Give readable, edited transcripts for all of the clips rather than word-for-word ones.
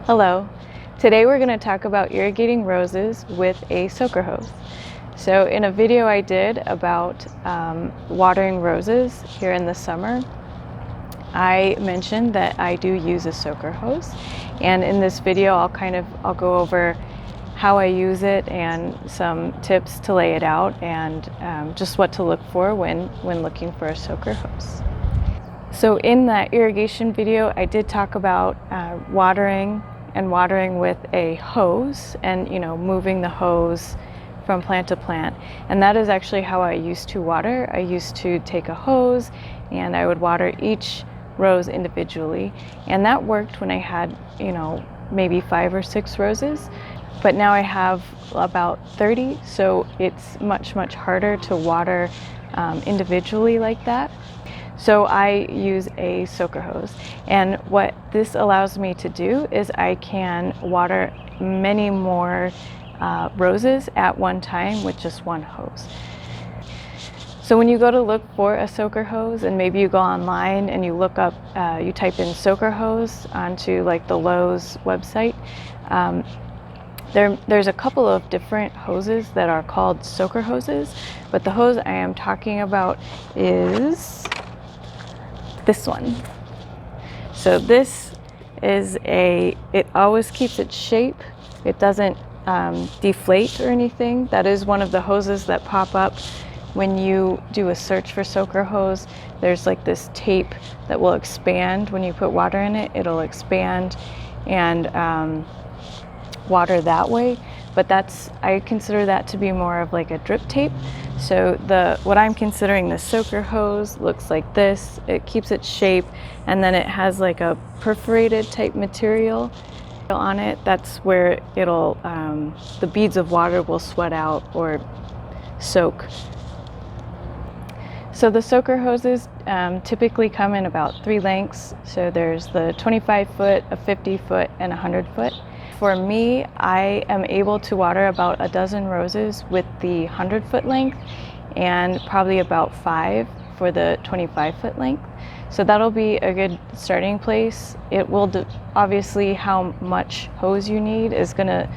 Hello. Today we're going to talk about irrigating roses with a soaker hose. So in a video I did about watering roses here in the summer, I mentioned that I do use a soaker hose, and in this video I'll go over how I use it and some tips to lay it out, and just what to look for when looking for a soaker hose. So in that irrigation video I did talk about watering with a hose, and moving the hose from plant to plant, and that is actually how I used to water. I used to take a hose and I would water each rose individually, and that worked when I had maybe 5 or 6 roses, but now I have about 30, so it's much harder to water individually like that. So I use a soaker hose, and what this allows me to do is I can water many more roses at one time with just one hose. So when you go to look for a soaker hose, and maybe you go online and you look up, you type in soaker hose onto like the Lowe's website, there's a couple of different hoses that are called soaker hoses, but the hose I am talking about is this one. So this is it always keeps its shape. It doesn't deflate or anything. That is one of the hoses that pop up when you do a search for soaker hose. There's like this tape that will expand when you put water in it. It'll expand and water that way, but I consider that to be more of like a drip tape. So what I'm considering the soaker hose looks like this. It keeps its shape, and then it has like a perforated type material on it. That's where it'll the beads of water will sweat out or soak. So the soaker hoses typically come in about 3 lengths. So there's the 25 foot, a 50 foot, and a 100 foot. For me, I am able to water about a dozen roses with the 100-foot length, and probably about 5 for the 25-foot length. So that'll be a good starting place. It will obviously, how much hose you need is going to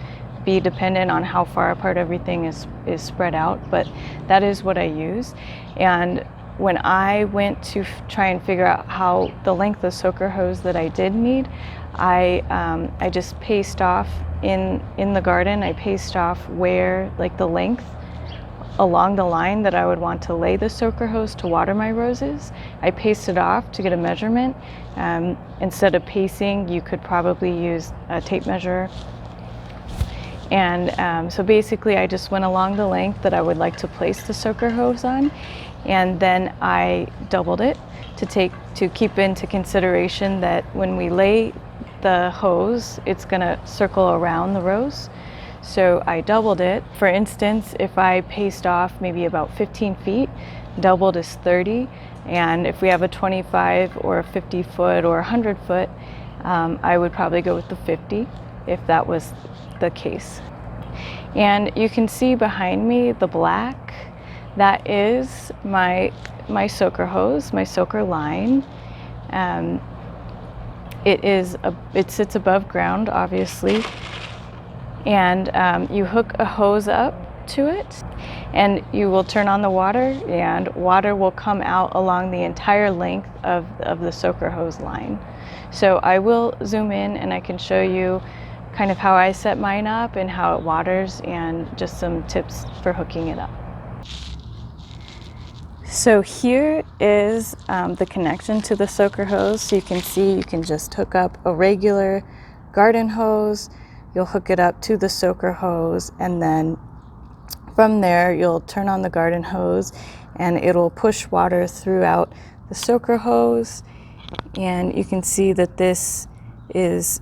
be dependent on how far apart everything is spread out, but that is what I use. And when I went to try and figure out how the length of soaker hose that I did need, I just paced off in the garden. I paced off where, like, the length along the line that I would want to lay the soaker hose to water my roses. I paced it off to get a measurement. Instead of pacing, you could probably use a tape measure. And so basically I just went along the length that I would like to place the soaker hose on, and then I doubled it to keep into consideration that when we lay the hose, it's going to circle around the rose. So I doubled it. For instance, if I paced off maybe about 15 feet, doubled is 30. And if we have a 25 or a 50 foot or a 100 foot, I would probably go with the 50 if that was the case. And you can see behind me the black. That is my soaker hose, my soaker line. It sits above ground, obviously, and you hook a hose up to it, and you will turn on the water, and water will come out along the entire length of the soaker hose line. So I will zoom in and I can show you kind of how I set mine up and how it waters, and just some tips for hooking it up. So here is the connection to the soaker hose. So you can see, you can just hook up a regular garden hose, you'll hook it up to the soaker hose, and then from there you'll turn on the garden hose and it'll push water throughout the soaker hose. And you can see that this is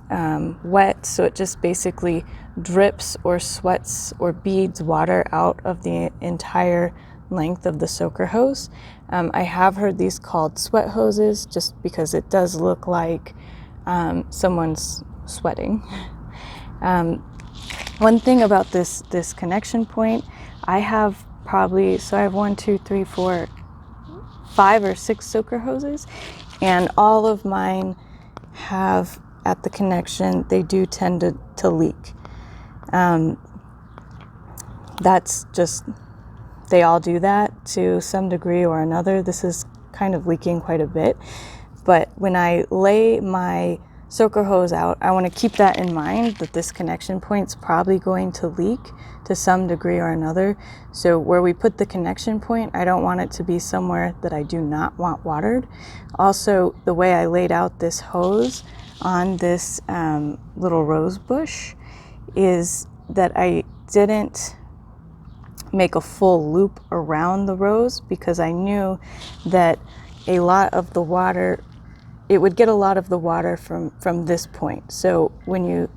wet, so it just basically drips or sweats or beads water out of the entire length of the soaker hose. I have heard these called sweat hoses just because it does look like someone's sweating. One thing about this connection point, I have 1, 2, 3, 4, 5 or 6 soaker hoses, and all of mine have at the connection, they do tend to leak. That's just, they all do that to some degree or another. This is kind of leaking quite a bit. But when I lay my soaker hose out, I want to keep that in mind, that this connection point's probably going to leak to some degree or another. So where we put the connection point, I don't want it to be somewhere that I do not want watered. Also, the way I laid out this hose on this little rose bush is that I didn't make a full loop around the rose, because I knew that a lot of the water, it would get a lot of the water from this point. So when you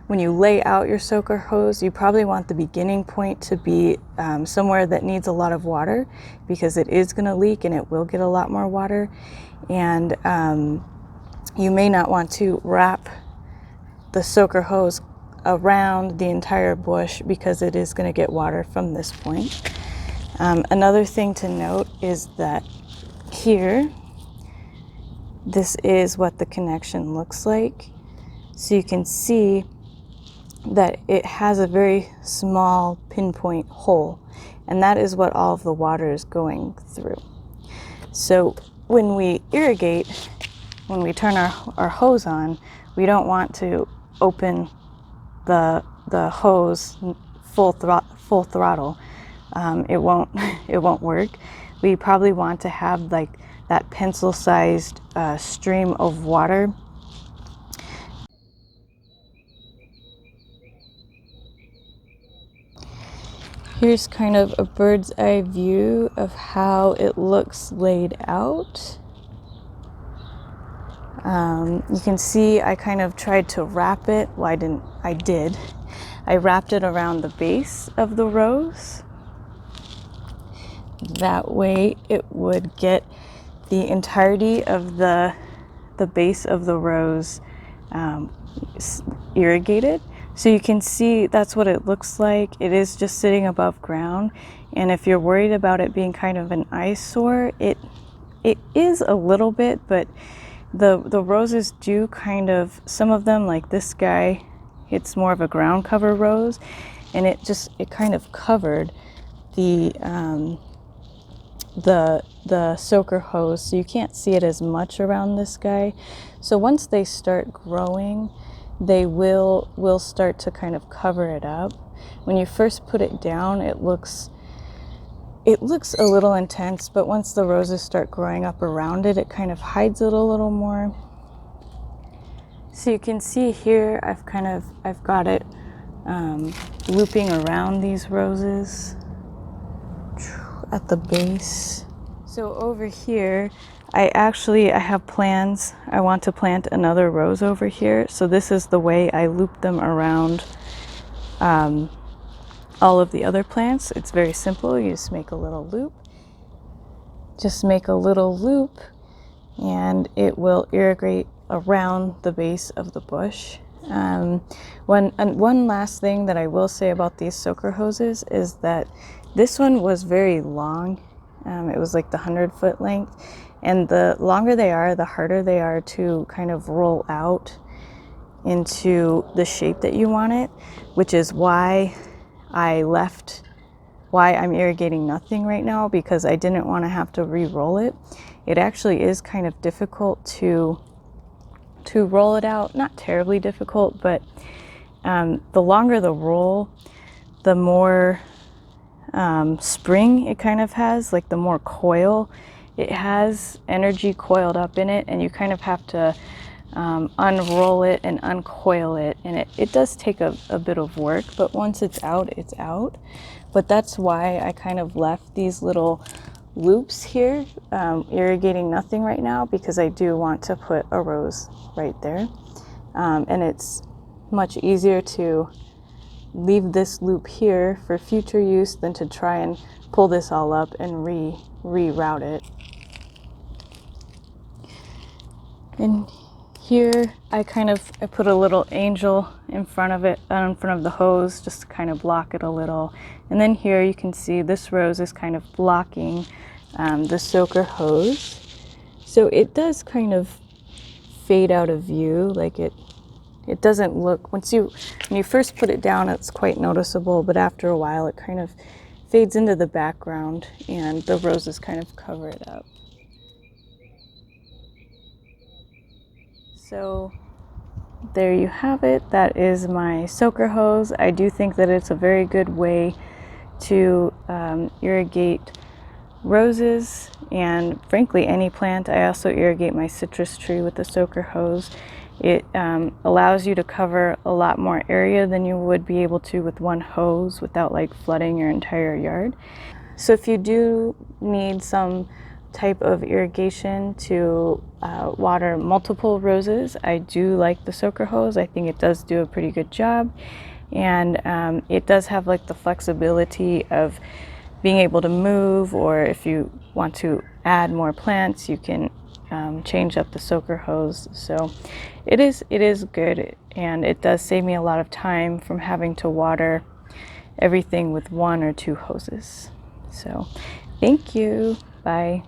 lay out your soaker hose, you probably want the beginning point to be somewhere that needs a lot of water, because it is going to leak and it will get a lot more water. And you may not want to wrap the soaker hose around the entire bush, because it is going to get water from this point. Another thing to note is that here, this is what the connection looks like. So you can see that it has a very small pinpoint hole, and that is what all of the water is going through. So when we irrigate, when we turn our hose on, we don't want to open the hose full throttle. It won't work. We probably want to have like that pencil-sized stream of water. Here's kind of a bird's eye view of how it looks laid out. You can see I kind of tried to wrap it. Well, I wrapped it around the base of the rose. That way it would get the entirety of the base of the rose irrigated. So you can see that's what it looks like. It is just sitting above ground. And if you're worried about it being kind of an eyesore, it is a little bit, but the roses do kind of, some of them, like this guy, it's more of a ground cover rose, and it kind of covered the soaker hose, so you can't see it as much around this guy. So once they start growing, they will start to kind of cover it up. When you first put it down, it looks a little intense, but once the roses start growing up around it, it kind of hides it a little more. So you can see here, I've got it looping around these roses at the base. So over here, I have plans. I want to plant another rose over here. So this is the way I loop them around all of the other plants. It's very simple. You just make a little loop. And it will irrigate around the base of the bush. One last thing that I will say about these soaker hoses is that this one was very long. It was like the 100-foot length. And the longer they are, the harder they are to kind of roll out into the shape that you want it, which is why I'm irrigating nothing right now, because I didn't want to have to re-roll it. It actually is kind of difficult to roll it out. Not terribly difficult, but the longer the roll, the more spring it kind of has, like the more coil. It has energy coiled up in it, and you kind of have to unroll it and uncoil it, and it does take a bit of work, but once it's out, it's out. But that's why I kind of left these little loops here, irrigating nothing right now, because I do want to put a rose right there, and it's much easier to leave this loop here for future use than to try and pull this all up and reroute it. And here I put a little angel in front of it, in front of the hose, just to kind of block it a little. And then here you can see this rose is kind of blocking the soaker hose. So it does kind of fade out of view. Like it doesn't look, when you first put it down, it's quite noticeable, but after a while it kind of fades into the background and the roses kind of cover it up. So there you have it. That is my soaker hose. I do think that it's a very good way to irrigate roses and frankly any plant. I also irrigate my citrus tree with the soaker hose. It allows you to cover a lot more area than you would be able to with one hose without like flooding your entire yard. So if you do need some type of irrigation to water multiple roses, I do like the soaker hose. I think it does do a pretty good job, and it does have like the flexibility of being able to move, or if you want to add more plants, you can change up the soaker hose. So it is good, and it does save me a lot of time from having to water everything with one or two hoses. So thank you. Bye.